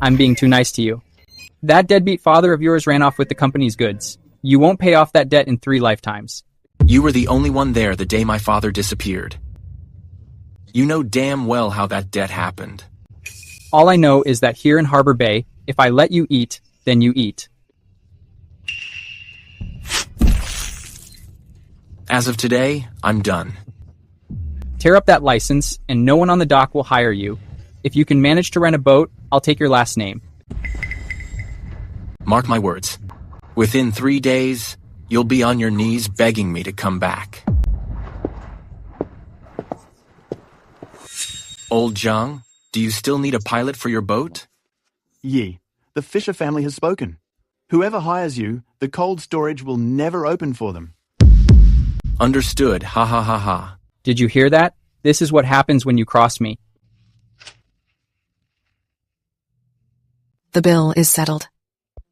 I'm being too nice to you. That deadbeat father of yours ran off with the company's goods. You won't pay off that debt in 3 lifetimes. You were the only one there the day my father disappeared. You know damn well how that debt happened. All I know is that here in Harbor Bay, if I let you eat, then you eat. As of today, I'm done. Tear up that license, and no one on the dock will hire you. If you can manage to rent a boat, I'll take your last name. Mark my words. Within 3 days, you'll be on your knees begging me to come back. Old Zhang, do you still need a pilot for your boat? Yi, the Fisher family has spoken. Whoever hires you, the cold storage will never open for them. Understood, ha ha ha ha. Did you hear that? This is what happens when you cross me. The bill is settled.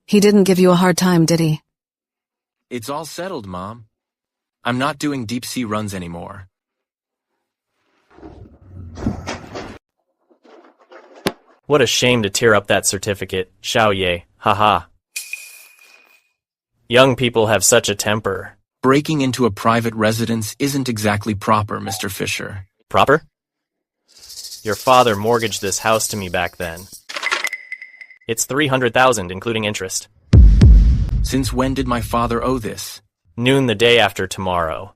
He didn't give you a hard time, did he? It's all settled, Mom. I'm not doing deep-sea runs anymore. What a shame to tear up that certificate, Xiao Ye, haha. Young people have such a temper. Breaking into a private residence isn't exactly proper, Mr. Fisher. Proper? Your father mortgaged this house to me back then. It's $300,000, including interest. Since when did my father owe this? Noon the day after tomorrow.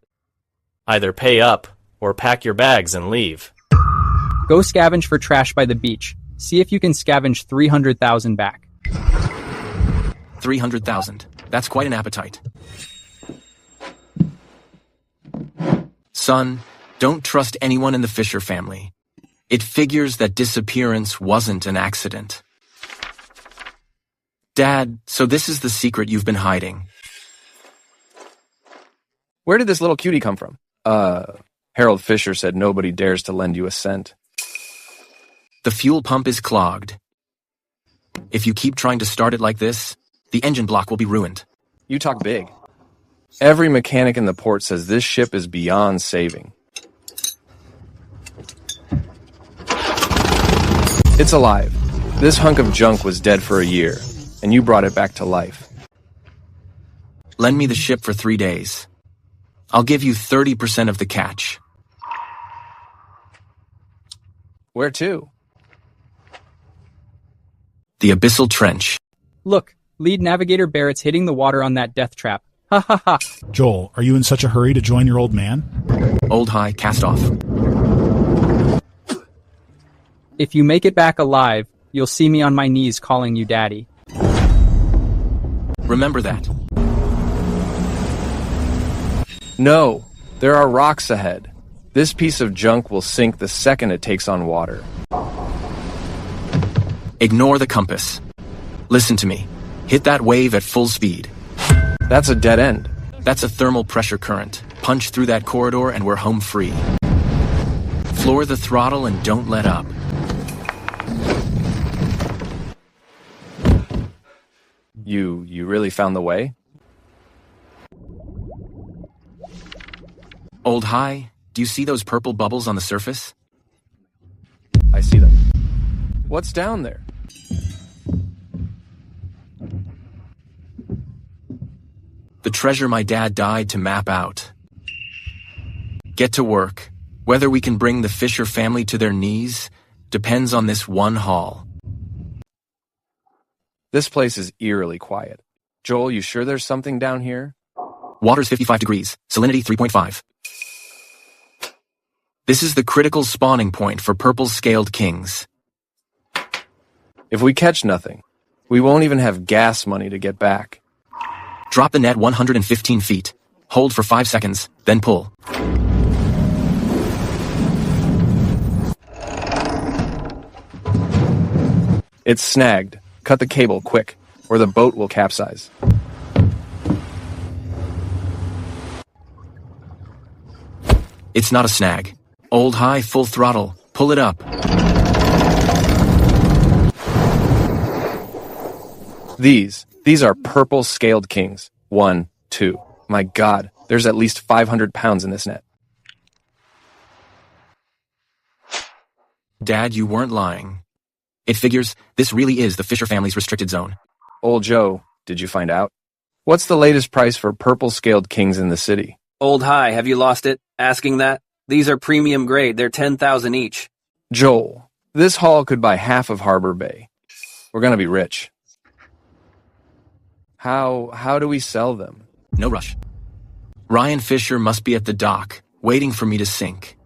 Either pay up, or pack your bags and leave. Go scavenge for trash by the beach. See if you can scavenge 300,000 back. 300,000. That's quite an appetite. Son, don't trust anyone in the Fisher family. It figures that disappearance wasn't an accident. Dad, so this is the secret you've been hiding. Where did this little cutie come from? Harold Fisher said nobody dares to lend you a cent. The fuel pump is clogged. If you keep trying to start it like this, the engine block will be ruined. You talk big. Every mechanic in the port says this ship is beyond saving. It's alive. This hunk of junk was dead for a year, and you brought it back to life. Lend me the ship for 3 days. I'll give you 30% of the catch. Where to? The Abyssal Trench. Look, lead navigator Barrett's hitting the water on that death trap. Ha ha ha. Joel, are you in such a hurry to join your old man? Old High, cast off. If you make it back alive, you'll see me on my knees calling you daddy. Remember that. No, there are rocks ahead. This piece of junk will sink the second it takes on water. Ignore the compass. Listen to me. Hit that wave at full speed. That's a dead end. That's a thermal pressure current. Punch through that corridor and we're home free. Floor the throttle and don't let up. You really found the way? Old High, do you see those purple bubbles on the surface? I see them. What's down there? The treasure my dad died to map out. Get to work. Whether we can bring the Fisher family to their knees depends on this one haul. This place is eerily quiet. Joel, you sure there's something down here? Water's 55 degrees, salinity 3.5. This is the critical spawning point for purple-scaled kings. If we catch nothing, we won't even have gas money to get back. Drop the net 115 feet. Hold for 5 seconds, then pull. It's snagged. Cut the cable quick, or the boat will capsize. It's not a snag. Old High, full throttle. Pull it up. These are purple-scaled kings. 1, 2. My God, there's at least 500 pounds in this net. Dad, you weren't lying. It figures this really is the Fisher family's restricted zone. Old Joe, did you find out? What's the latest price for purple-scaled kings in the city? Old High, have you lost it? Asking that? These are premium grade. They're 10,000 each. Joel, this haul could buy half of Harbor Bay. We're gonna be rich. How do we sell them? No rush. Ryan Fisher must be at the dock, waiting for me to sink.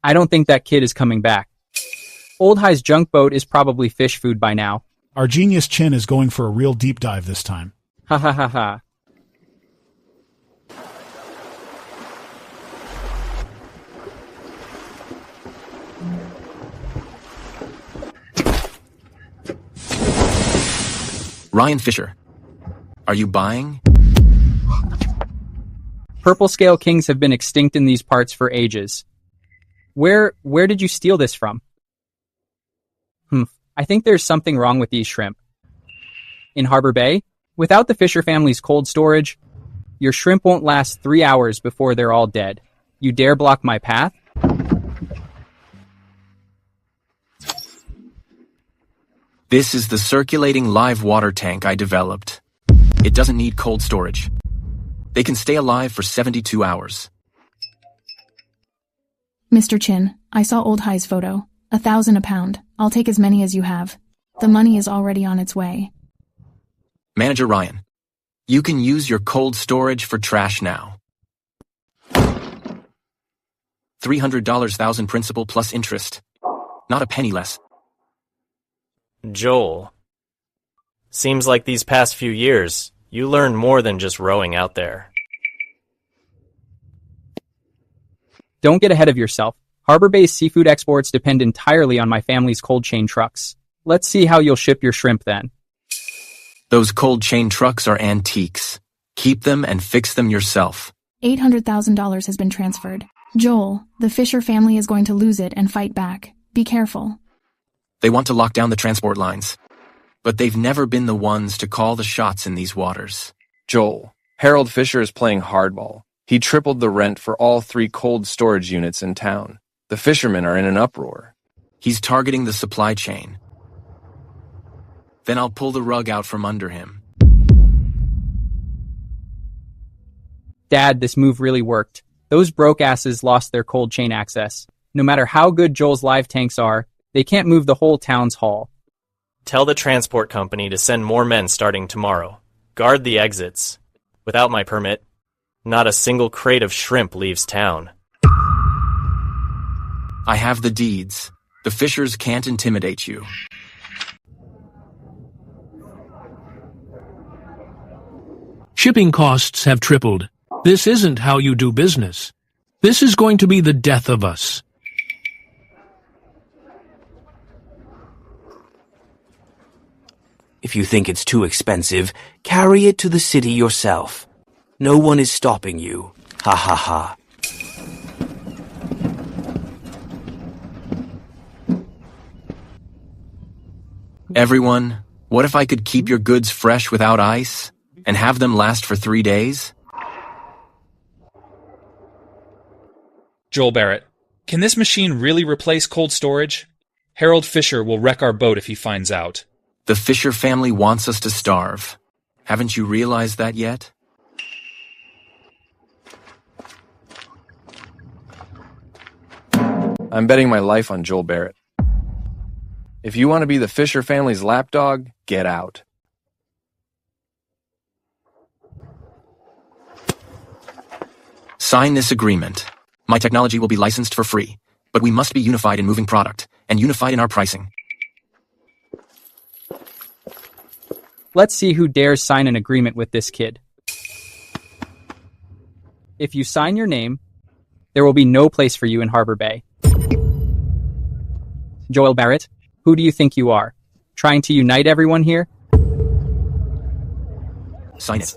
I don't think that kid is coming back. Old High's junk boat is probably fish food by now. Our genius Chin is going for a real deep dive this time. Ha ha ha ha. Ryan Fisher, are you buying? Purple scale kings have been extinct in these parts for ages. Where did you steal this from? I think there's something wrong with these shrimp. In Harbor Bay, without the Fisher family's cold storage, your shrimp won't last 3 hours before they're all dead. You dare block my path? This is the circulating live water tank I developed. It doesn't need cold storage. They can stay alive for 72 hours. Mr. Chin, I saw Old High's photo. 1,000 a pound. I'll take as many as you have. The money is already on its way. Manager Ryan, you can use your cold storage for trash now. $300 thousand principal plus interest. Not a penny less. Joel, seems like these past few years, you learned more than just rowing out there. Don't get ahead of yourself. Harbor Bay's seafood exports depend entirely on my family's cold chain trucks. Let's see how you'll ship your shrimp then. Those cold chain trucks are antiques. Keep them and fix them yourself. $800,000 has been transferred. Joel, the Fisher family is going to lose it and fight back. Be careful. They want to lock down the transport lines. But they've never been the ones to call the shots in these waters. Joel, Harold Fisher is playing hardball. He tripled the rent for all 3 cold storage units in town. The fishermen are in an uproar. He's targeting the supply chain. Then I'll pull the rug out from under him. Dad, this move really worked. Those broke asses lost their cold chain access. No matter how good Joel's live tanks are, they can't move the whole town's haul. Tell the transport company to send more men starting tomorrow. Guard the exits. Without my permit, not a single crate of shrimp leaves town. I have the deeds. The Fishers can't intimidate you. Shipping costs have tripled. This isn't how you do business. This is going to be the death of us. If you think it's too expensive, carry it to the city yourself. No one is stopping you. Ha ha ha. Everyone, what if I could keep your goods fresh without ice and have them last for 3 days? Joel Barrett, can this machine really replace cold storage? Harold Fisher will wreck our boat if he finds out. The Fisher family wants us to starve. Haven't you realized that yet? I'm betting my life on Joel Barrett. If you want to be the Fisher family's lapdog, get out. Sign this agreement. My technology will be licensed for free, but we must be unified in moving product and unified in our pricing. Let's see who dares sign an agreement with this kid. If you sign your name, there will be no place for you in Harbor Bay. Joel Barrett, who do you think you are? Trying to unite everyone here? Sign it.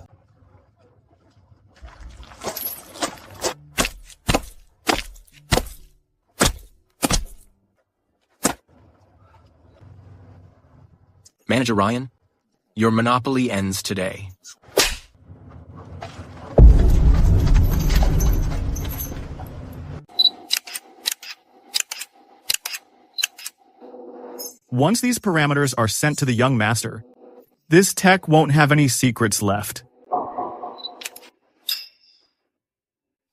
Manager Ryan, your monopoly ends today. Once these parameters are sent to the young master, this tech won't have any secrets left.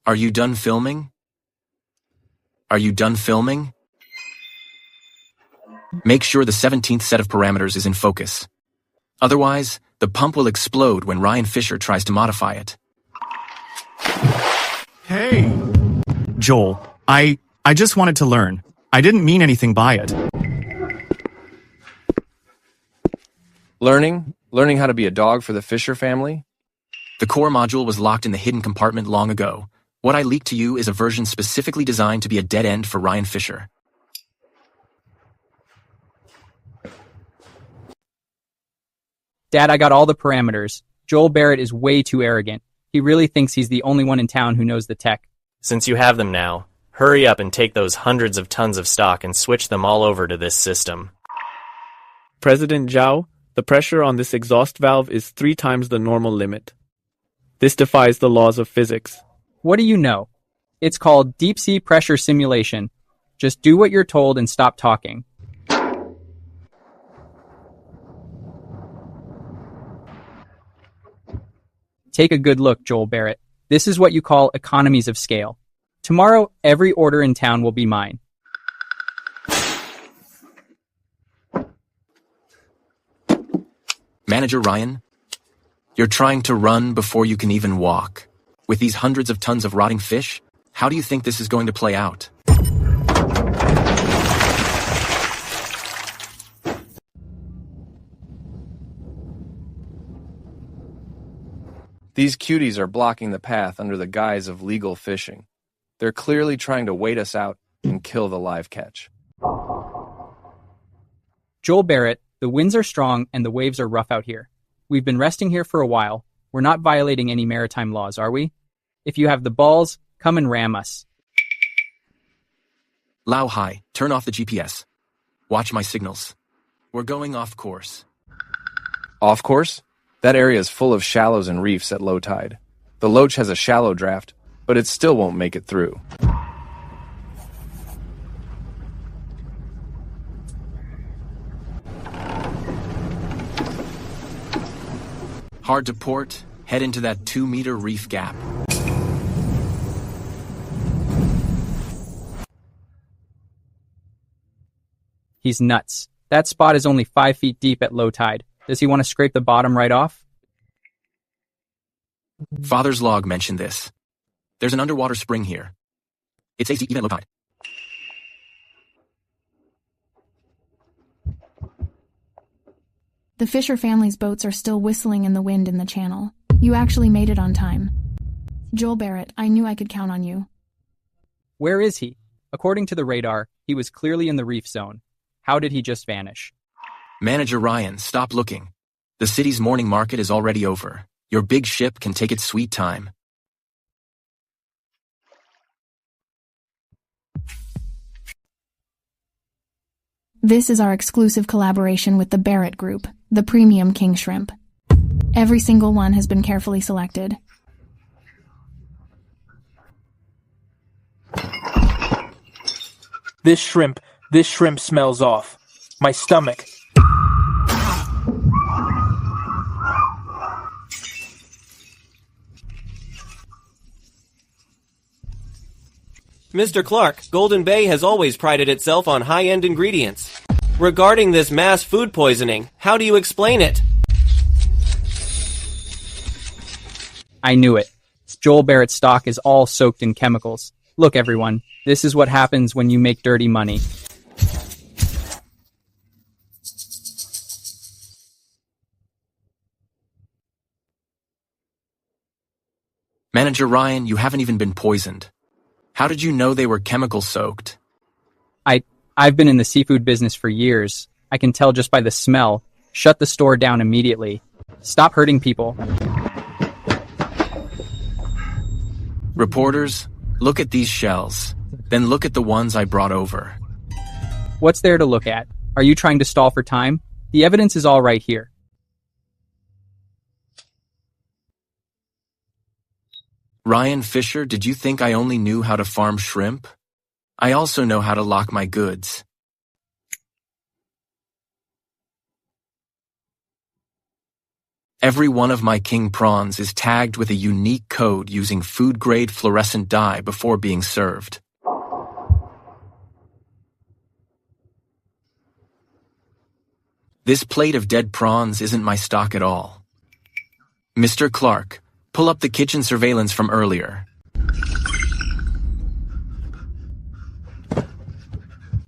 Are you done filming? Are you done filming? Make sure the 17th set of parameters is in focus. Otherwise, the pump will explode when Ryan Fisher tries to modify it. Hey! Joel, I just wanted to learn. I didn't mean anything by it. Learning? Learning how to be a dog for the Fisher family? The core module was locked in the hidden compartment long ago. What I leaked to you is a version specifically designed to be a dead end for Ryan Fisher. Dad, I got all the parameters. Joel Barrett is way too arrogant. He really thinks he's the only one in town who knows the tech. Since you have them now, hurry up and take those hundreds of tons of stock and switch them all over to this system. President Zhao, the pressure on this exhaust valve is 3 times the normal limit. This defies the laws of physics. What do you know? It's called deep-sea pressure simulation. Just do what you're told and stop talking. Take a good look, Joel Barrett. This is what you call economies of scale. Tomorrow, every order in town will be mine. Manager Ryan, you're trying to run before you can even walk. With these hundreds of tons of rotting fish, how do you think this is going to play out? These cuties are blocking the path under the guise of legal fishing. They're clearly trying to wait us out and kill the live catch. Joel Barrett, the winds are strong and the waves are rough out here. We've been resting here for a while. We're not violating any maritime laws, are we? If you have the balls, come and ram us. Lao Hai, turn off the GPS. Watch my signals. We're going off course. Off course? That area is full of shallows and reefs at low tide. The Loach has a shallow draft, but it still won't make it through. Hard to port, head into that 2-meter reef gap. He's nuts. That spot is only 5 feet deep at low tide. Does he want to scrape the bottom right off? Father's log mentioned this. There's an underwater spring here. It's 8 even at low tide. The Fisher family's boats are still whistling in the wind in the channel. You actually made it on time. Joel Barrett, I knew I could count on you. Where is he? According to the radar, he was clearly in the reef zone. How did he just vanish? Manager Ryan, stop looking. The city's morning market is already over. Your big ship can take its sweet time. This is our exclusive collaboration with the Barrett Group, the premium king shrimp. Every single one has been carefully selected. This shrimp smells off. My stomach. Mr. Clark, Golden Bay has always prided itself on high-end ingredients. Regarding this mass food poisoning, how do you explain it? I knew it. Joel Barrett's stock is all soaked in chemicals. Look, everyone, this is what happens when you make dirty money. Manager Ryan, you haven't even been poisoned. How did you know they were chemical soaked? I've been in the seafood business for years. I can tell just by the smell. Shut the store down immediately. Stop hurting people. Reporters, look at these shells. Then look at the ones I brought over. What's there to look at? Are you trying to stall for time? The evidence is all right here. Ryan Fisher, did you think I only knew how to farm shrimp? I also know how to lock my goods. Every one of my king prawns is tagged with a unique code using food-grade fluorescent dye before being served. This plate of dead prawns isn't my stock at all. Mr. Clark, pull up the kitchen surveillance from earlier.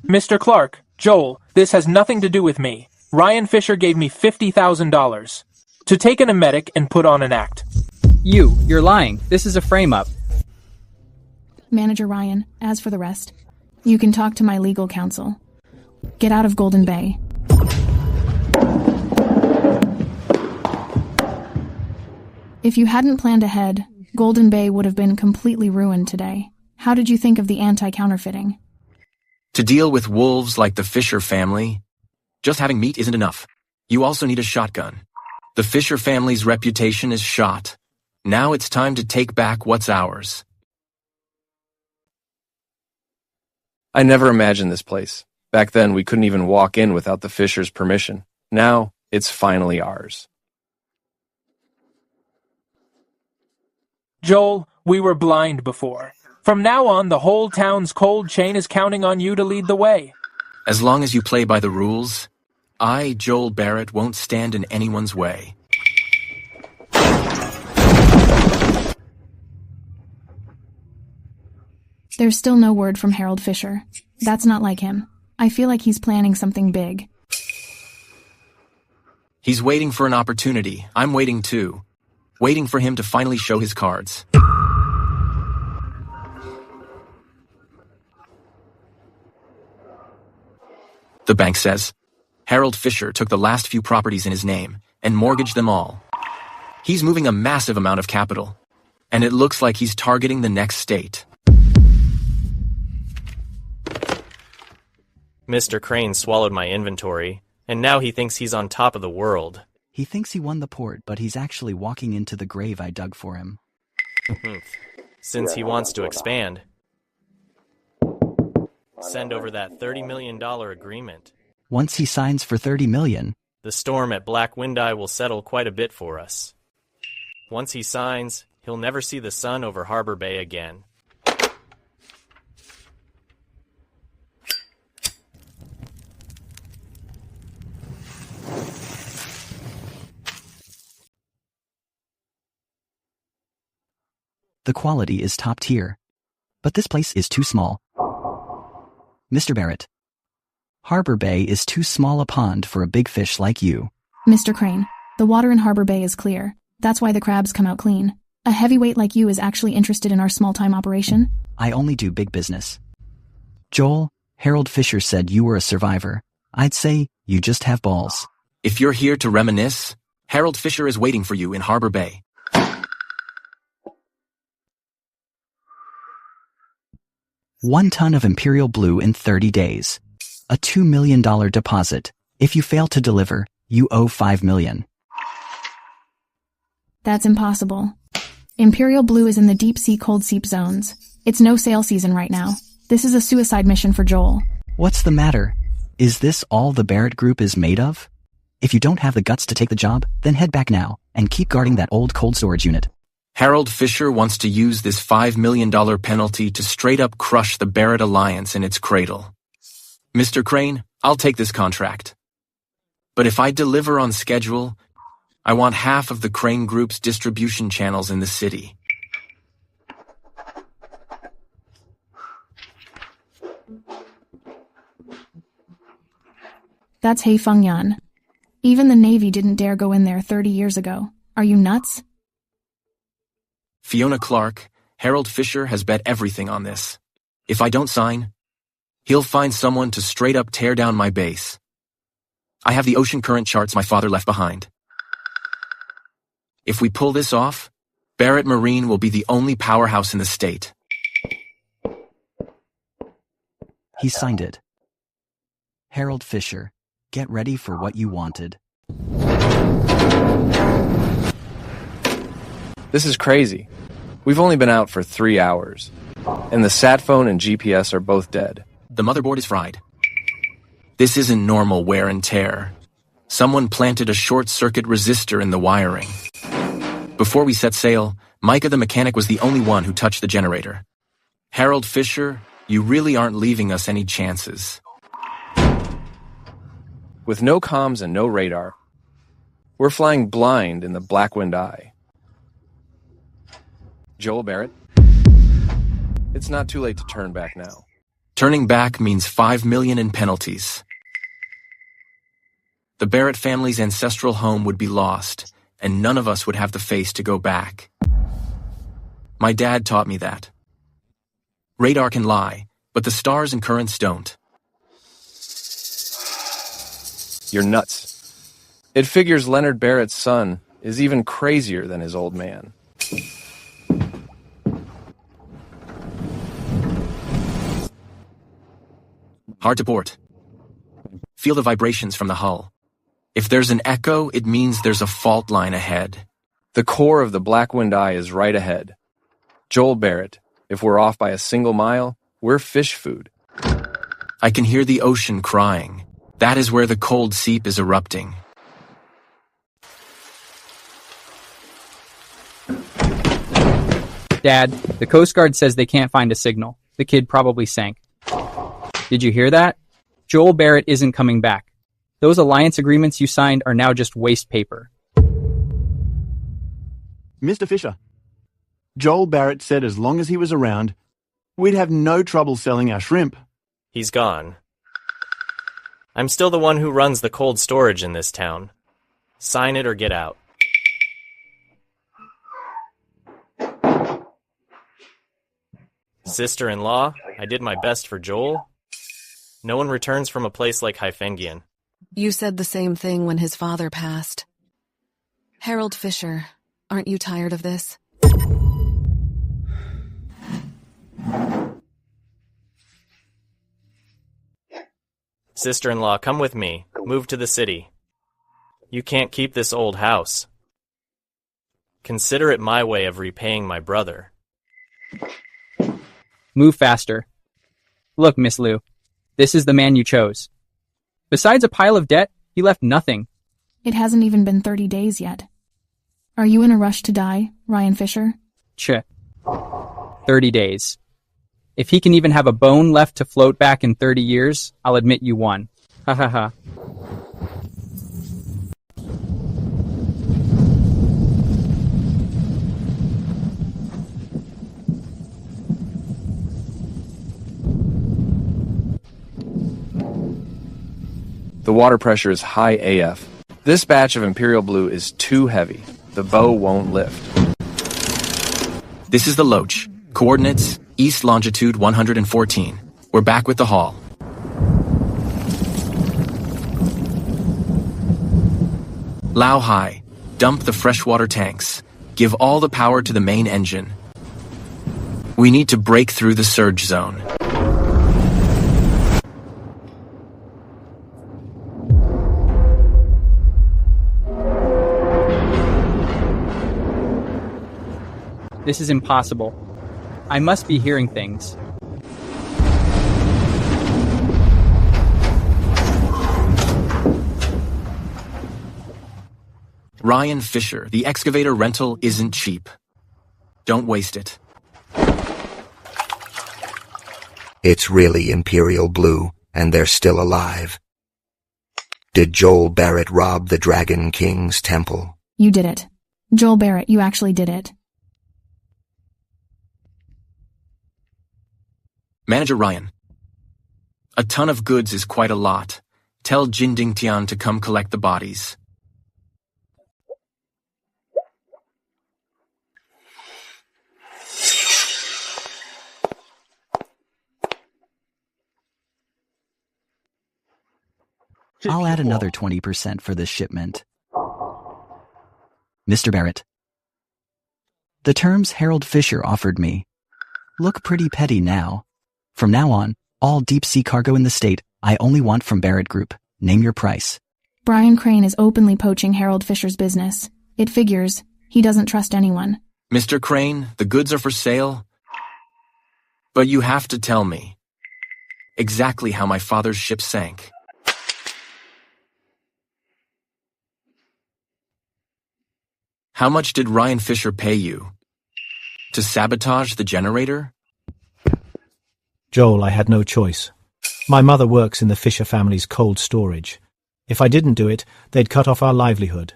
Mr. Clark, Joel, this has nothing to do with me. Ryan Fisher gave me $50,000 to take an emetic and put on an act. You're lying. This is a frame-up. Manager Ryan, as for the rest, you can talk to my legal counsel. Get out of Golden Bay. If you hadn't planned ahead, Golden Bay would have been completely ruined today. How did you think of the anti-counterfeiting? To deal with wolves like the Fisher family, just having meat isn't enough. You also need a shotgun. The Fisher family's reputation is shot. Now it's time to take back what's ours. I never imagined this place. Back then, we couldn't even walk in without the Fishers' permission. Now, it's finally ours. Joel, we were blind before. From now on, the whole town's cold chain is counting on you to lead the way. As long as you play by the rules, I, Joel Barrett, won't stand in anyone's way. There's still no word from Harold Fisher. That's not like him. I feel like he's planning something big. He's waiting for an opportunity. I'm waiting too. Waiting for him to finally show his cards. The bank says Harold Fisher took the last few properties in his name and mortgaged them all. He's moving a massive amount of capital, and it looks like he's targeting the next state. Mr. Crane swallowed my inventory, and now he thinks he's on top of the world. He thinks he won the port, but he's actually walking into the grave I dug for him. Since he wants to expand. Send over that $30 million agreement. Once he signs for $30 million, the storm at Black Windeye will settle quite a bit for us. Once he signs, he'll never see the sun over Harbor Bay again. the quality is top tier. But this place is too small. Mr. Barrett. Harbor Bay is too small a pond for a big fish like you. Mr. Crane, the water in Harbor Bay is clear. That's why the crabs come out clean. A heavyweight like you is actually interested in our small-time operation? I only do big business. Joel, Harold Fisher said you were a survivor. I'd say you just have balls. If you're here to reminisce, Harold Fisher is waiting for you in Harbor Bay. 1 ton of Imperial Blue in 30 days. A $2 million deposit. If you fail to deliver, you owe $5 million. That's impossible. Imperial Blue is in the deep-sea cold seep zones. It's no sail season right now. This is a suicide mission for Joel. What's the matter? Is this all the Barrett Group is made of? If you don't have the guts to take the job, then head back now, and keep guarding that old cold storage unit. Harold Fisher wants to use this $5 million penalty to straight up crush the Barrett Alliance in its cradle. Mr. Crane, I'll take this contract. But if I deliver on schedule, I want half of the Crane Group's distribution channels in the city. That's Haifeng Yan. Even the Navy didn't dare go in there 30 years ago. Are you nuts? Fiona Clark, Harold Fisher has bet everything on this. If I don't sign, he'll find someone to straight up tear down my base. I have the ocean current charts my father left behind. If we pull this off, Barrett Marine will be the only powerhouse in the state. He signed it. Harold Fisher, get ready for what you wanted. This is crazy. We've only been out for 3 hours, and the sat phone and GPS are both dead. The motherboard is fried. This isn't normal wear and tear. Someone planted a short-circuit resistor in the wiring. Before we set sail, Micah the mechanic was the only one who touched the generator. Harold Fisher, you really aren't leaving us any chances. With no comms and no radar, we're flying blind in the Blackwind Eye. Joel Barrett, it's not too late to turn back now. Turning back means $5 million in penalties. The Barrett family's ancestral home would be lost, and none of us would have the face to go back. My dad taught me that. Radar can lie, but the stars and currents don't. You're nuts. It figures Leonard Barrett's son is even crazier than his old man. Hard to port. Feel the vibrations from the hull. If there's an echo, it means there's a fault line ahead. The core of the Blackwind Eye is right ahead. Joel Barrett, if we're off by a single mile, we're fish food. I can hear the ocean crying. That is where the cold seep is erupting. Dad, the Coast Guard says they can't find a signal. The kid probably sank. Did you hear that? Joel Barrett isn't coming back. Those alliance agreements you signed are now just waste paper. Mr. Fisher, Joel Barrett said as long as he was around, we'd have no trouble selling our shrimp. He's gone. I'm still the one who runs the cold storage in this town. Sign it or get out. Sister-in-law, I did my best for Joel. No one returns from a place like Hyphengian. You said the same thing when his father passed. Harold Fisher, aren't you tired of this? Sister-in-law, come with me. Move to the city. You can't keep this old house. Consider it my way of repaying my brother. Move faster. Look, Miss Lou, this is the man you chose. Besides a pile of debt, he left nothing. It hasn't even been 30 days yet. Are you in a rush to die, Ryan Fisher? 30 days. If he can even have a bone left to float back in 30 years, I'll admit you won. Ha ha ha. The water pressure is high AF. This batch of Imperial Blue is too heavy. The bow won't lift. This is the Loach. Coordinates, east longitude 114. We're back with the haul. Lao high. Dump the freshwater tanks. Give all the power to the main engine. We need to break through the surge zone. This is impossible. I must be hearing things. Ryan Fisher, the excavator rental isn't cheap. Don't waste it. It's really Imperial Blue, and they're still alive. Did Joel Barrett rob the Dragon King's temple? You did it. Joel Barrett, you actually did it. Manager Ryan. A ton of goods is quite a lot. Tell Jin Dingtian to come collect the bodies. I'll add another 20% for this shipment. Mr. Barrett. The terms Harold Fisher offered me look pretty petty now. From now on, all deep-sea cargo in the state I only want from Barrett Group. Name your price. Brian Crane is openly poaching Harold Fisher's business. It figures he doesn't trust anyone. Mr. Crane, the goods are for sale. But you have to tell me exactly how my father's ship sank. How much did Ryan Fisher pay you? To sabotage the generator? Joel, I had no choice. My mother works in the Fisher family's cold storage. If I didn't do it, they'd cut off our livelihood.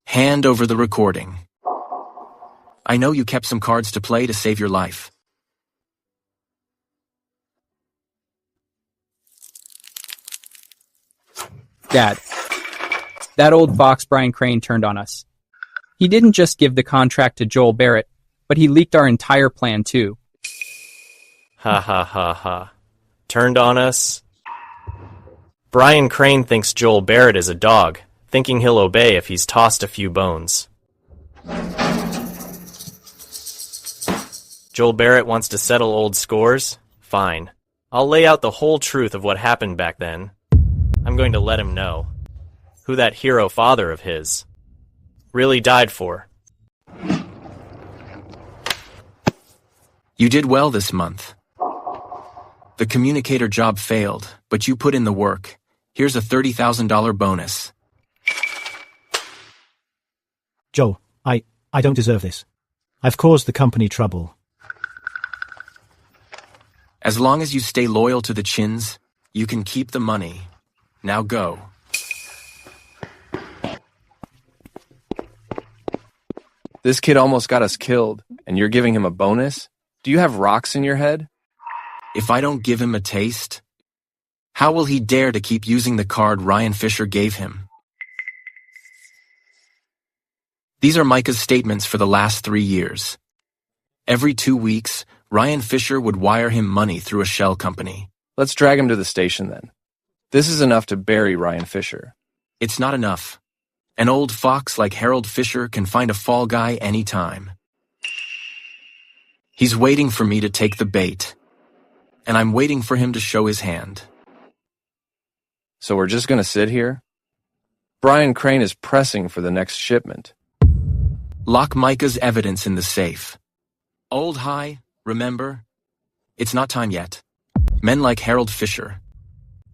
Hand over the recording. I know you kept some cards to play to save your life. Dad, that old fox Brian Crane turned on us. He didn't just give the contract to Joel Barrett, but he leaked our entire plan too. Ha ha ha ha. Turned on us? Brian Crane thinks Joel Barrett is a dog, thinking he'll obey if he's tossed a few bones. Joel Barrett wants to settle old scores? Fine. I'll lay out the whole truth of what happened back then. I'm going to let him know who that hero father of his really died for. You did well this month. The communicator job failed, but you put in the work. Here's a $30,000 bonus. Joel, I don't deserve this. I've caused the company trouble. As long as you stay loyal to the Chins, you can keep the money. Now go. This kid almost got us killed, and you're giving him a bonus? Do you have rocks in your head? If I don't give him a taste, how will he dare to keep using the card Ryan Fisher gave him? These are Micah's statements for the last 3 years. Every 2 weeks, Ryan Fisher would wire him money through a shell company. Let's drag him to the station then. This is enough to bury Ryan Fisher. It's not enough. An old fox like Harold Fisher can find a fall guy anytime. He's waiting for me to take the bait, and I'm waiting for him to show his hand. So we're just gonna sit here? Brian Crane is pressing for the next shipment. Lock Micah's evidence in the safe. Old High, remember? It's not time yet. Men like Harold Fisher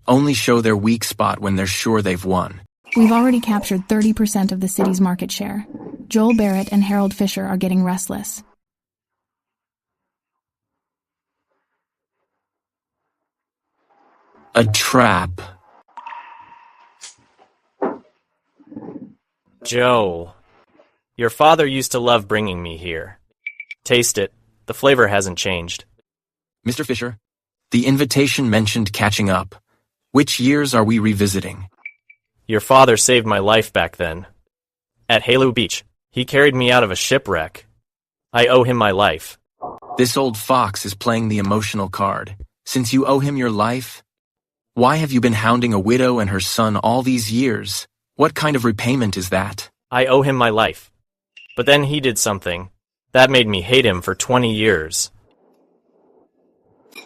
only show their weak spot when they're sure they've won. We've already captured 30% of the city's market share. Joel Barrett and Harold Fisher are getting restless. A trap. Joel, your father used to love bringing me here. Taste it. The flavor hasn't changed. Mr. Fisher, the invitation mentioned catching up. Which years are we revisiting? Your father saved my life back then. At Halo Beach, he carried me out of a shipwreck. I owe him my life. This old fox is playing the emotional card. Since you owe him your life, why have you been hounding a widow and her son all these years? What kind of repayment is that? I owe him my life. But then he did something. That made me hate him for 20 years.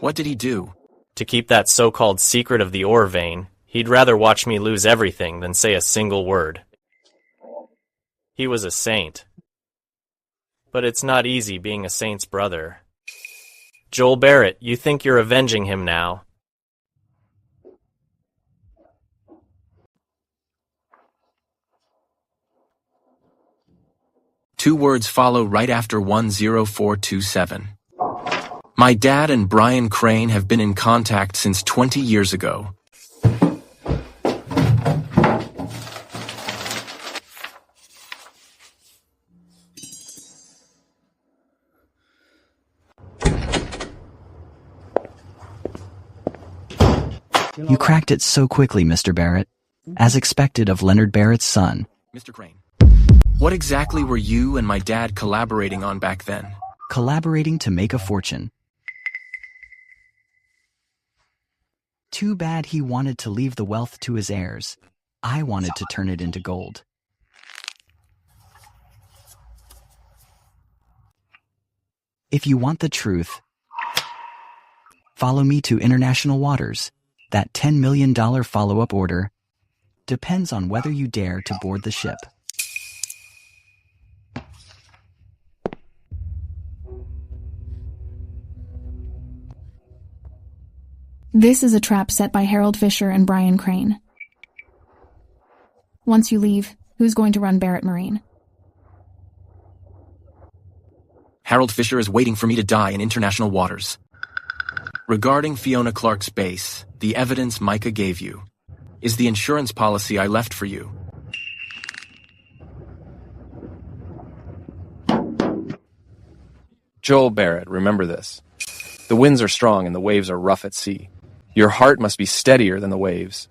What did he do? To keep that so-called secret of the ore vein, he'd rather watch me lose everything than say a single word. He was a saint. But it's not easy being a saint's brother. Joel Barrett, you think you're avenging him now. Two words follow right after 10427. My dad and Brian Crane have been in contact since 20 years ago. You cracked it so quickly, Mr. Barrett, as expected of Leonard Barrett's son. Mr. Crane, what exactly were you and my dad collaborating on back then? Collaborating to make a fortune. Too bad he wanted to leave the wealth to his heirs. I wanted to turn it into gold. If you want the truth, follow me to international waters. That $10 million follow-up order depends on whether you dare to board the ship. This is a trap set by Harold Fisher and Brian Crane. Once you leave, who's going to run Barrett Marine? Harold Fisher is waiting for me to die in international waters. Regarding Fiona Clark's base, the evidence Micah gave you is the insurance policy I left for you. Joel Barrett, remember this. The winds are strong and the waves are rough at sea. Your heart must be steadier than the waves.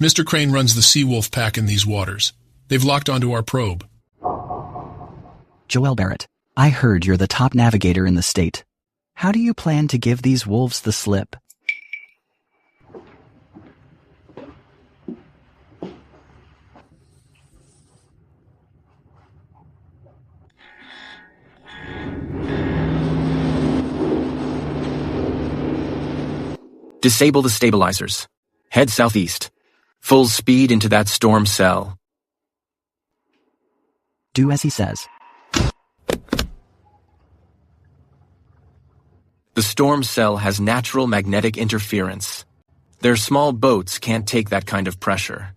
Mr. Crane runs the Seawolf pack in these waters. They've locked onto our probe. Joel Barrett, I heard you're the top navigator in the state. How do you plan to give these wolves the slip? Disable the stabilizers. Head southeast. Full speed into that storm cell. Do as he says. The storm cell has natural magnetic interference. Their small boats can't take that kind of pressure.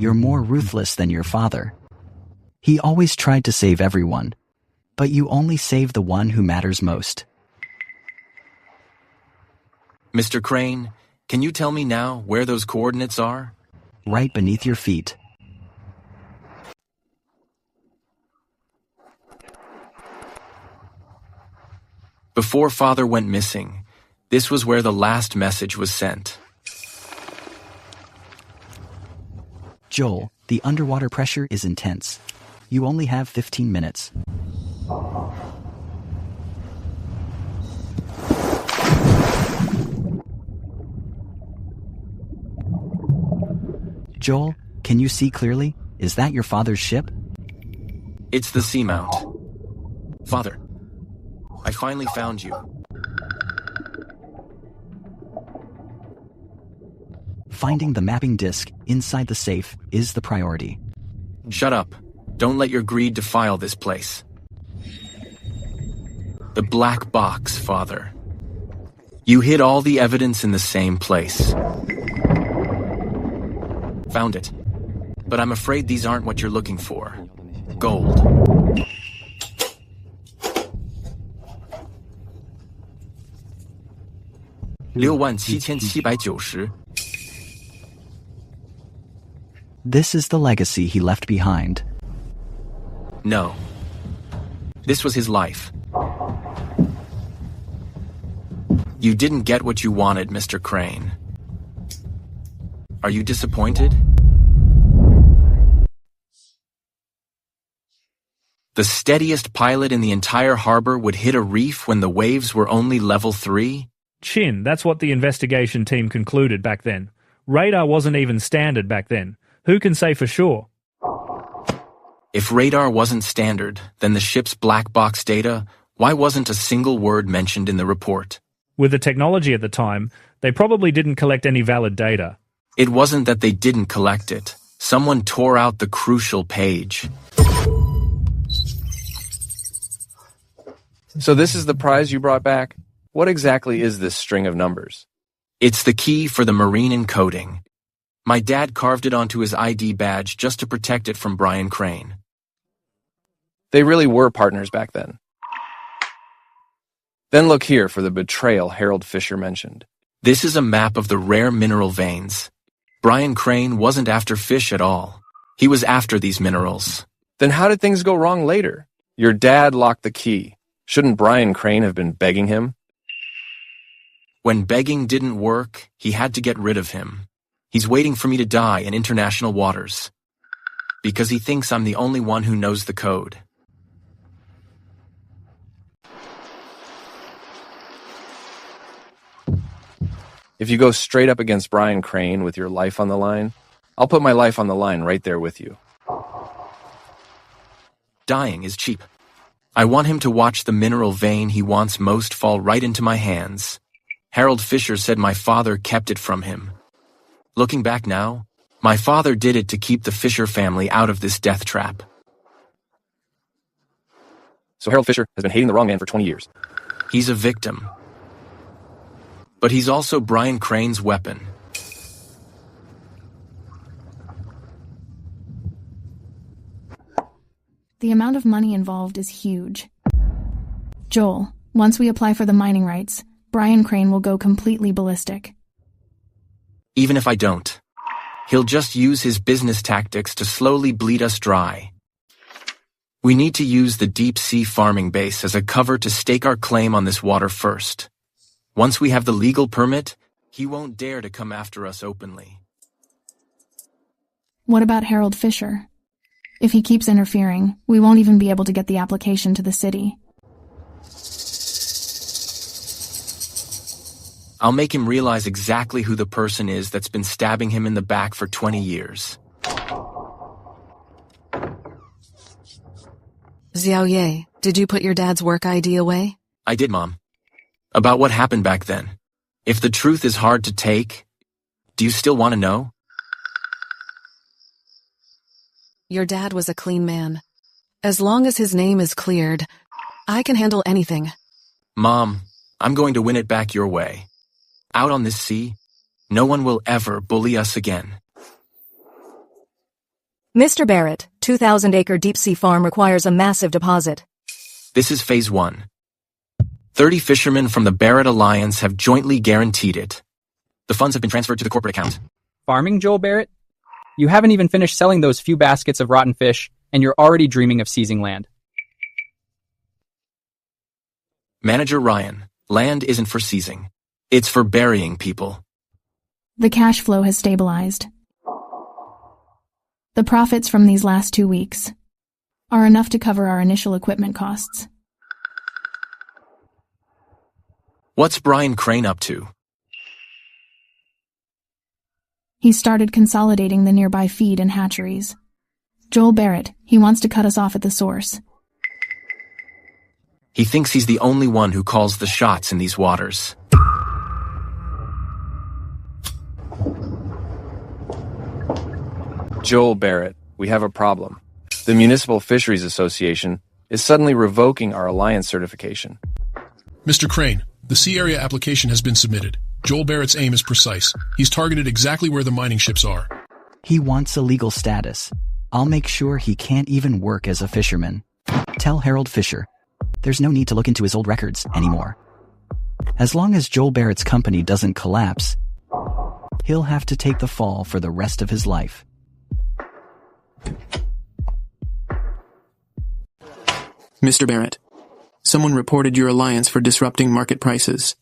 You're more ruthless than your father. He always tried to save everyone, but you only save the one who matters most. Mr. Crane, can you tell me now where those coordinates are? Right beneath your feet. Before Father went missing, this was where the last message was sent. Joel, the underwater pressure is intense. You only have 15 minutes. Joel, can you see clearly? Is that your father's ship? It's the Seamount. Father, I finally found you. Finding the mapping disk inside the safe is the priority. Shut up. Don't let your greed defile this place. The black box, Father. You hid all the evidence in the same place. Found it. But I'm afraid these aren't what you're looking for. Gold. $67,790. This is the legacy he left behind. No. This was his life. You didn't get what you wanted, Mr. Crane. Are you disappointed? The steadiest pilot in the entire harbor would hit a reef when the waves were only level 3? Chin, that's what the investigation team concluded back then. Radar wasn't even standard back then. Who can say for sure? If radar wasn't standard, then the ship's black box data, why wasn't a single word mentioned in the report? With the technology at the time, they probably didn't collect any valid data. It wasn't that they didn't collect it. Someone tore out the crucial page. So this is the prize you brought back? What exactly is this string of numbers? It's the key for the marine encoding. My dad carved it onto his ID badge just to protect it from Brian Crane. They really were partners back then. Then look here for the betrayal Harold Fisher mentioned. This is a map of the rare mineral veins. Brian Crane wasn't after fish at all. He was after these minerals. Then how did things go wrong later? Your dad locked the key. Shouldn't Brian Crane have been begging him? When begging didn't work, he had to get rid of him. He's waiting for me to die in international waters. Because he thinks I'm the only one who knows the code. If you go straight up against Brian Crane with your life on the line, I'll put my life on the line right there with you. Dying is cheap. I want him to watch the mineral vein he wants most fall right into my hands. Harold Fisher said my father kept it from him. Looking back now, my father did it to keep the Fisher family out of this death trap. So Harold Fisher has been hating the wrong man for 20 years. He's a victim. But he's also Brian Crane's weapon. The amount of money involved is huge. Joel, once we apply for the mining rights, Brian Crane will go completely ballistic. Even if I don't, he'll just use his business tactics to slowly bleed us dry. We need to use the deep-sea farming base as a cover to stake our claim on this water first. Once we have the legal permit, he won't dare to come after us openly. What about Harold Fisher? If he keeps interfering, we won't even be able to get the application to the city. I'll make him realize exactly who the person is that's been stabbing him in the back for 20 years. Xiaoye, did you put your dad's work ID away? I did, Mom. About what happened back then. If the truth is hard to take, do you still want to know? Your dad was a clean man. As long as his name is cleared, I can handle anything. Mom, I'm going to win it back your way. Out on this sea, no one will ever bully us again. Mr. Barrett, 2,000-acre deep-sea farm requires a massive deposit. This is Phase 1. 30 fishermen from the Barrett Alliance have jointly guaranteed it. The funds have been transferred to the corporate account. Farming, Joel Barrett? You haven't even finished selling those few baskets of rotten fish, and you're already dreaming of seizing land. Manager Ryan, land isn't for seizing. It's for burying people. The cash flow has stabilized. The profits from these last 2 weeks are enough to cover our initial equipment costs. What's Brian Crane up to? He started consolidating the nearby feed and hatcheries. Joel Barrett, he wants to cut us off at the source. He thinks he's the only one who calls the shots in these waters. Joel Barrett, we have a problem. The Municipal Fisheries Association is suddenly revoking our alliance certification. Mr. Crane, the sea area application has been submitted. Joel Barrett's aim is precise. He's targeted exactly where the mining ships are. He wants a legal status. I'll make sure he can't even work as a fisherman. Tell Harold Fisher. There's no need to look into his old records anymore. As long as Joel Barrett's company doesn't collapse, he'll have to take the fall for the rest of his life. Mr. Barrett, someone reported your alliance for disrupting market prices.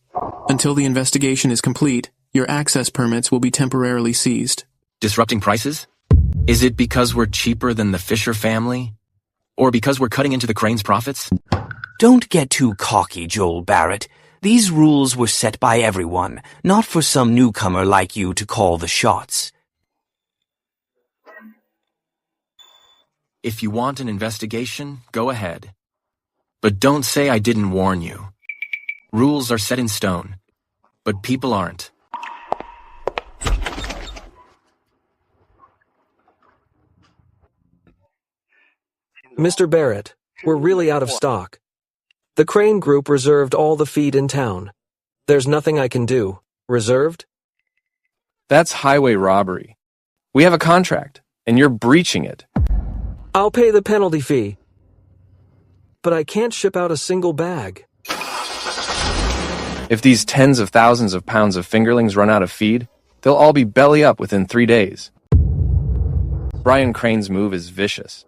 Until the investigation is complete, your access permits will be temporarily seized. Disrupting prices? Is it because we're cheaper than the Fisher family? Or because we're cutting into the Crane's profits? Don't get too cocky, Joel Barrett. These rules were set by everyone, not for some newcomer like you to call the shots. If you want an investigation, go ahead. But don't say I didn't warn you. Rules are set in stone, but people aren't. Mr. Barrett, we're really out of stock. The Crane Group reserved all the feed in town. There's nothing I can do. Reserved? That's highway robbery. We have a contract, and you're breaching it. I'll pay the penalty fee. But I can't ship out a single bag. If these tens of thousands of pounds of fingerlings run out of feed, they'll all be belly up within 3 days. Brian Crane's move is vicious.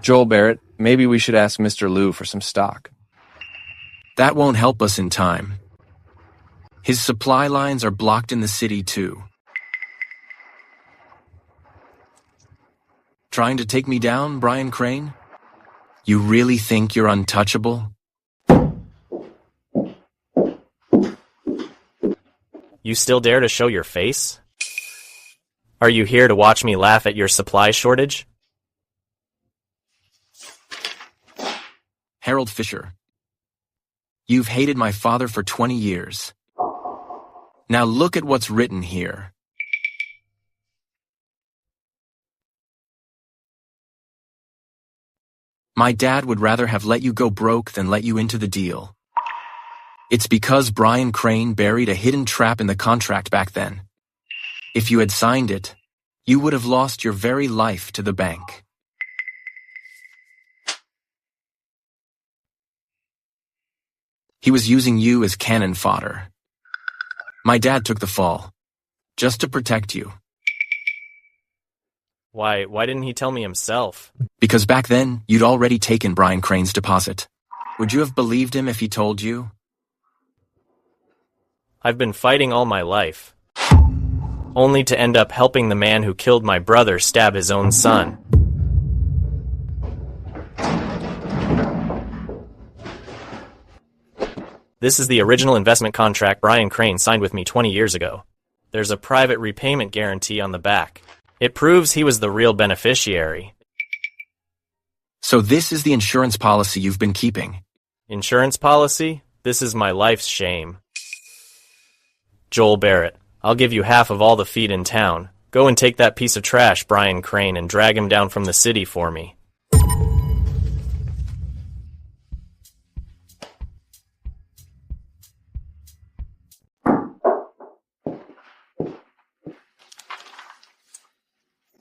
Joel Barrett, maybe we should ask Mr. Liu for some stock. That won't help us in time. His supply lines are blocked in the city, too. Trying to take me down, Brian Crane? You really think you're untouchable? You still dare to show your face? Are you here to watch me laugh at your supply shortage? Harold Fisher. You've hated my father for 20 years. Now look at what's written here. My dad would rather have let you go broke than let you into the deal. It's because Brian Crane buried a hidden trap in the contract back then. If you had signed it, you would have lost your very life to the bank. He was using you as cannon fodder. My dad took the fall, just to protect you. Why didn't he tell me himself? Because back then, you'd already taken Brian Crane's deposit. Would you have believed him if he told you? I've been fighting all my life, only to end up helping the man who killed my brother stab his own son. This is the original investment contract Brian Crane signed with me 20 years ago. There's a private repayment guarantee on the back. It proves he was the real beneficiary. So this is the insurance policy you've been keeping? Insurance policy? This is my life's shame. Joel Barrett, I'll give you half of all the feed in town. Go and take that piece of trash, Brian Crane, and drag him down from the city for me.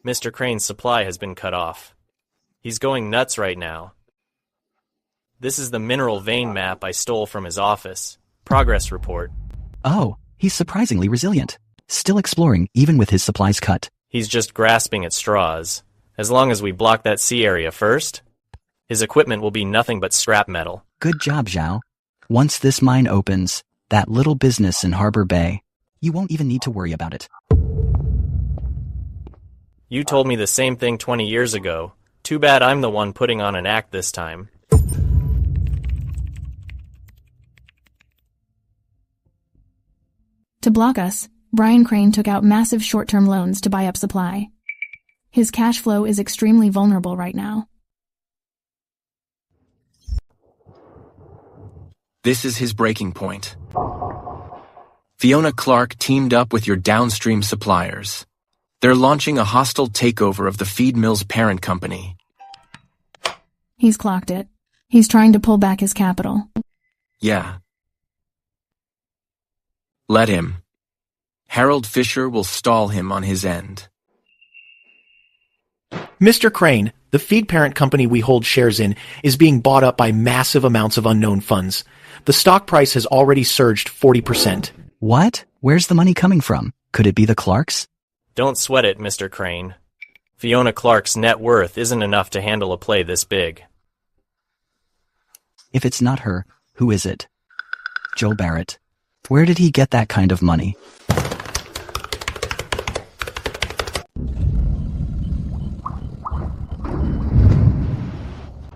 Mr. Crane's supply has been cut off. He's going nuts right now. This is the mineral vein map I stole from his office. Progress report. Oh, he's surprisingly resilient. Still exploring, even with his supplies cut. He's just grasping at straws. As long as we block that sea area first, his equipment will be nothing but scrap metal. Good job, Zhao. Once this mine opens, that little business in Harbor Bay, you won't even need to worry about it. You told me the same thing 20 years ago. Too bad I'm the one putting on an act this time. To block us, Brian Crane took out massive short-term loans to buy up supply. His cash flow is extremely vulnerable right now. This is his breaking point. Fiona Clark teamed up with your downstream suppliers. They're launching a hostile takeover of the feed mill's parent company. He's clocked it. He's trying to pull back his capital. Yeah. Let him. Harold Fisher will stall him on his end. Mr. Crane, the feed parent company we hold shares in is being bought up by massive amounts of unknown funds. The stock price has already surged 40%. What? Where's the money coming from? Could it be the Clarks? Don't sweat it, Mr. Crane. Fiona Clark's net worth isn't enough to handle a play this big. If it's not her, who is it? Joel Barrett. Where did he get that kind of money?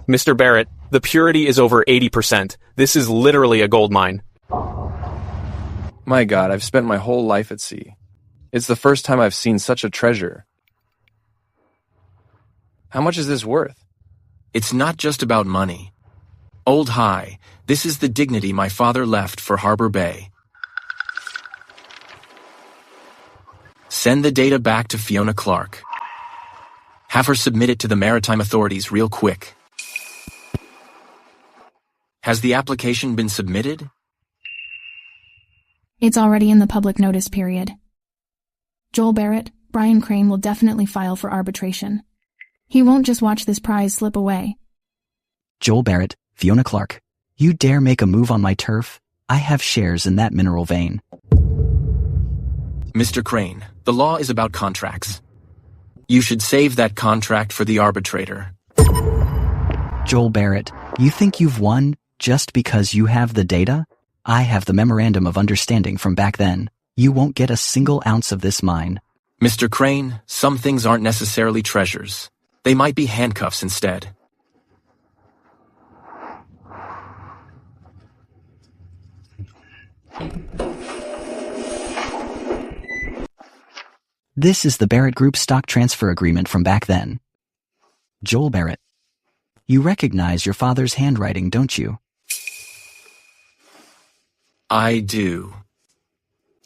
Mr. Barrett, the purity is over 80%. This is literally a gold mine. My God, I've spent my whole life at sea. It's the first time I've seen such a treasure. How much is this worth? It's not just about money. Old High, this is the dignity my father left for Harbor Bay. Send the data back to Fiona Clark. Have her submit it to the maritime authorities real quick. Has the application been submitted? It's already in the public notice period. Joel Barrett, Brian Crane will definitely file for arbitration. He won't just watch this prize slip away. Joel Barrett, Fiona Clark, you dare make a move on my turf? I have shares in that mineral vein. Mr. Crane, the law is about contracts. You should save that contract for the arbitrator. Joel Barrett, you think you've won just because you have the data? I have the memorandum of understanding from back then. You won't get a single ounce of this mine. Mr. Crane, some things aren't necessarily treasures. They might be handcuffs instead. This is the Barrett Group stock transfer agreement from back then. Joel Barrett. You recognize your father's handwriting, don't you? I do.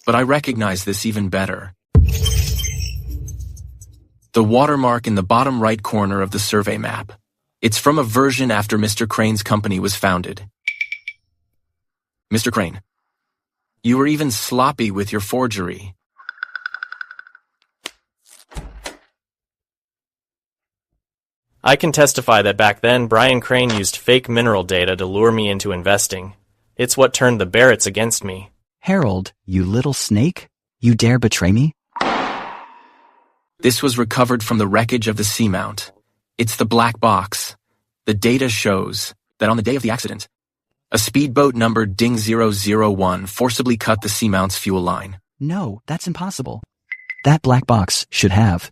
But I recognize this even better. The watermark in the bottom right corner of the survey map. It's from a version after Mr. Crane's company was founded. Mr. Crane, you were even sloppy with your forgery. I can testify that back then Brian Crane used fake mineral data to lure me into investing. It's what turned the Barretts against me. Harold, you little snake? You dare betray me? This was recovered from the wreckage of the Seamount. It's the black box. The data shows that on the day of the accident, a speedboat numbered Ding 001 forcibly cut the Seamount's fuel line. No, that's impossible. That black box should have.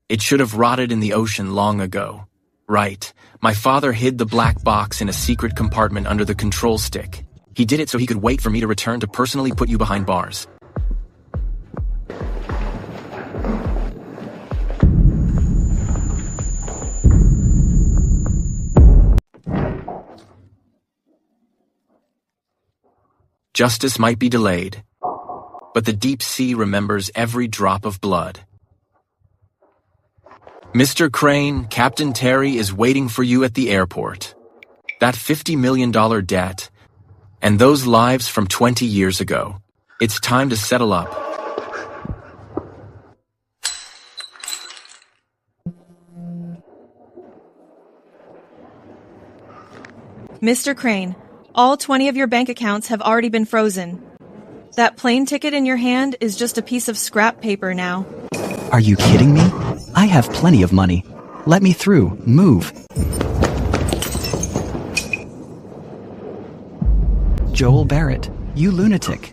It should have rotted in the ocean long ago. Right. My father hid the black box in a secret compartment under the control stick. He did it so he could wait for me to return to personally put you behind bars. Justice might be delayed, but the deep sea remembers every drop of blood. Mr. Crane, Captain Terry is waiting for you at the airport. That $50 million debt, and those lives from 20 years ago. It's time to settle up. Mr. Crane, all 20 of your bank accounts have already been frozen. That plane ticket in your hand is just a piece of scrap paper now. Are you kidding me? I have plenty of money. Let me through. Move. Joel Barrett, you lunatic.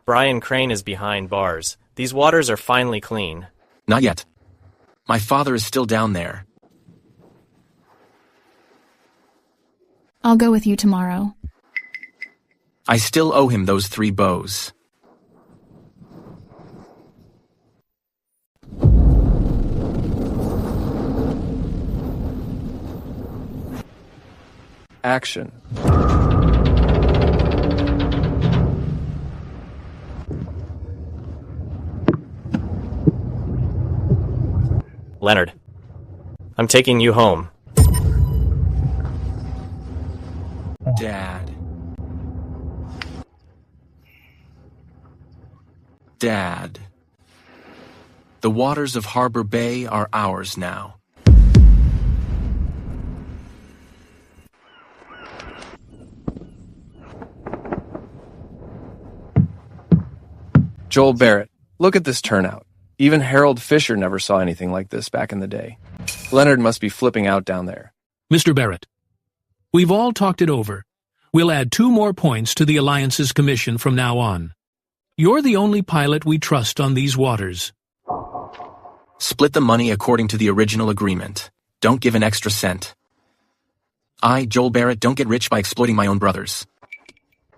Brian Crane is behind bars. These waters are finally clean. Not yet. My father is still down there. I'll go with you tomorrow. I still owe him those 3 bows. Action. Leonard, I'm taking you home. Dad. Dad. The waters of Harbor Bay are ours now. Joel Barrett, look at this turnout. Even Harold Fisher never saw anything like this back in the day. Leonard must be flipping out down there. Mr. Barrett, we've all talked it over. We'll add 2 more points to the Alliance's commission from now on. You're the only pilot we trust on these waters. Split the money according to the original agreement. Don't give an extra cent. I, Joel Barrett, don't get rich by exploiting my own brothers.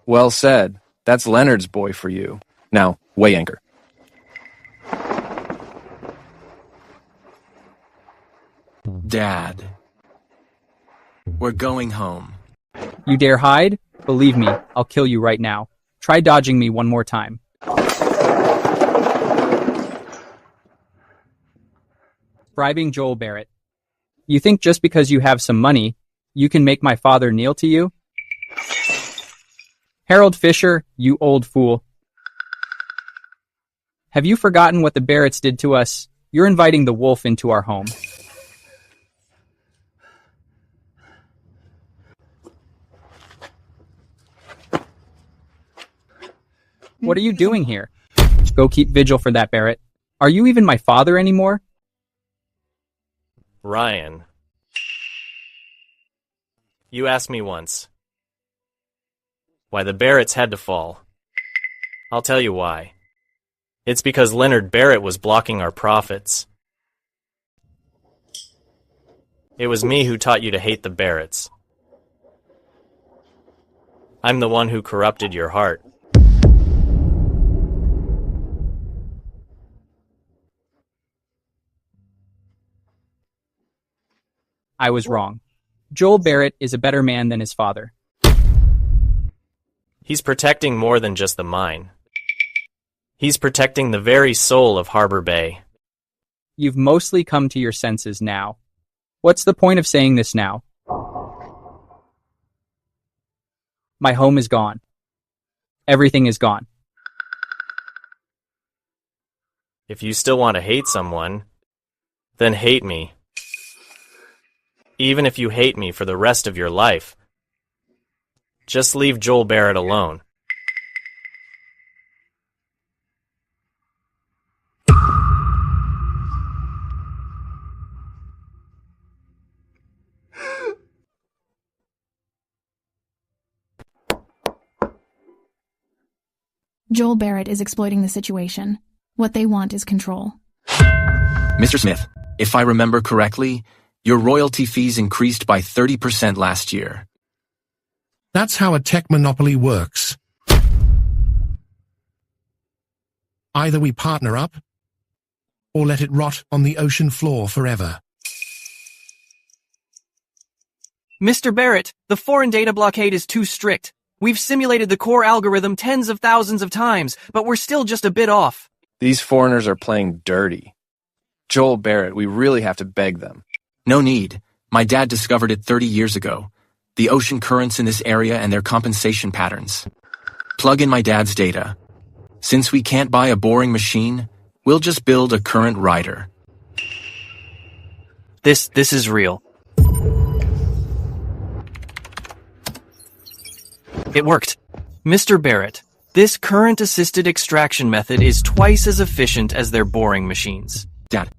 Well said. That's Leonard's boy for you. Now, weigh anchor. Dad. We're going home. You dare hide? Believe me, I'll kill you right now. Try dodging me one more time. Bribing Joel Barrett. You think just because you have some money, you can make my father kneel to you? Harold Fisher, you old fool. Have you forgotten what the Barretts did to us? You're inviting the wolf into our home. What are you doing here? Go keep vigil for that, Barrett. Are you even my father anymore? Ryan. You asked me once why the Barretts had to fall. I'll tell you why. It's because Leonard Barrett was blocking our profits. It was me who taught you to hate the Barretts. I'm the one who corrupted your heart. I was wrong. Joel Barrett is a better man than his father. He's protecting more than just the mine. He's protecting the very soul of Harbor Bay. You've mostly come to your senses now. What's the point of saying this now? My home is gone. Everything is gone. If you still want to hate someone, then hate me. Even if you hate me for the rest of your life. Just leave Joel Barrett alone. Joel Barrett is exploiting the situation. What they want is control. Mr. Smith, if I remember correctly, your royalty fees increased by 30% last year. That's how a tech monopoly works. Either we partner up, or let it rot on the ocean floor forever. Mr. Barrett, the foreign data blockade is too strict. We've simulated the core algorithm tens of thousands of times, but we're still just a bit off. These foreigners are playing dirty. Joel Barrett, we really have to beg them. No need. My dad discovered it 30 years ago. The ocean currents in this area and their compensation patterns. Plug in my dad's data. Since we can't buy a boring machine, we'll just build a current rider. This is real. It worked. Mr. Barrett, this current-assisted extraction method is twice as efficient as their boring machines. Dad,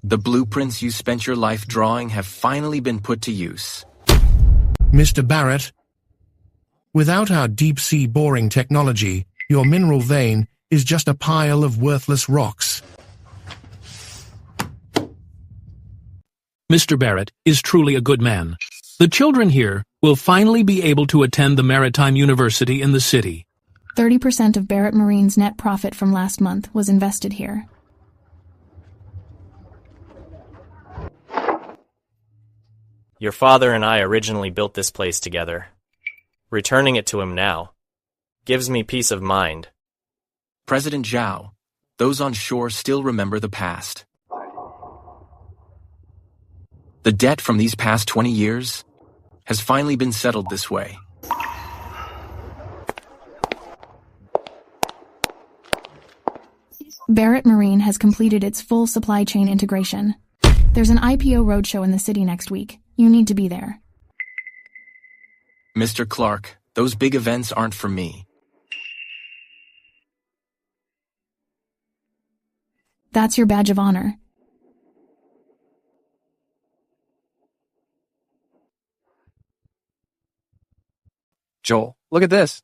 the blueprints you spent your life drawing have finally been put to use. Mr. Barrett, without our deep-sea boring technology, your mineral vein is just a pile of worthless rocks. Mr. Barrett is truly a good man. The children here will finally be able to attend the Maritime University in the city. 30% of Barrett Marine's net profit from last month was invested here. Your father and I originally built this place together. Returning it to him now gives me peace of mind. President Zhao, those on shore still remember the past. The debt from these past 20 years has finally been settled this way. Barrett Marine has completed its full supply chain integration. There's an IPO roadshow in the city next week. You need to be there. Mr. Clark, those big events aren't for me. That's your badge of honor. Joel, look at this.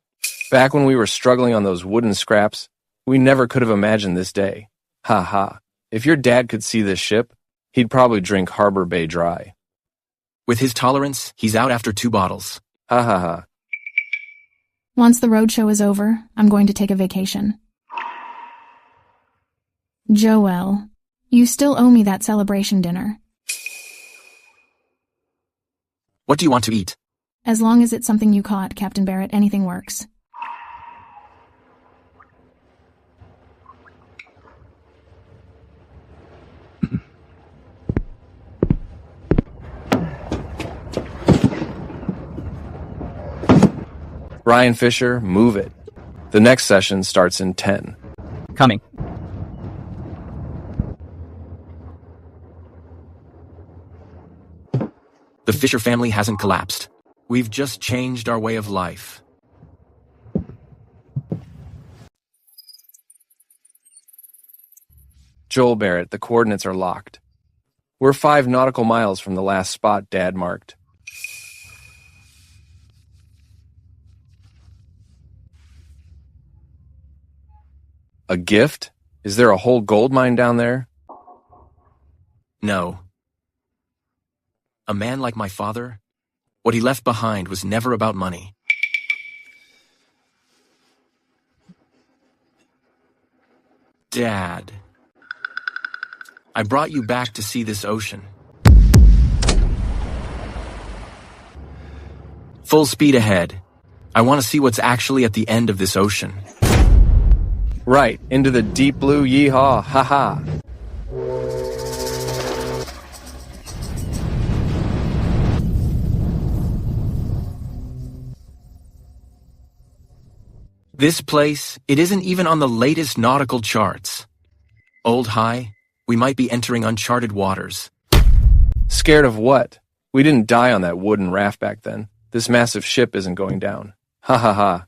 Back when we were struggling on those wooden scraps, we never could have imagined this day. Ha ha. If your dad could see this ship, he'd probably drink Harbor Bay dry. With his tolerance, he's out after 2 bottles. Ha ha ha. Once the roadshow is over, I'm going to take a vacation. Joel, you still owe me that celebration dinner. What do you want to eat? As long as it's something you caught, Captain Barrett, anything works. Ryan Fisher, move it. The next session starts in 10. Coming. The Fisher family hasn't collapsed. We've just changed our way of life. Joel Barrett, the coordinates are locked. We're 5 nautical miles from the last spot Dad marked. A gift? Is there a whole gold mine down there? No. A man like my father, what he left behind was never about money. Dad. I brought you back to see this ocean. Full speed ahead. I want to see what's actually at the end of this ocean. Right, into the deep blue yeehaw, haha. This place, it isn't even on the latest nautical charts. Old High, we might be entering uncharted waters. Scared of what? We didn't die on that wooden raft back then. This massive ship isn't going down. Ha ha ha.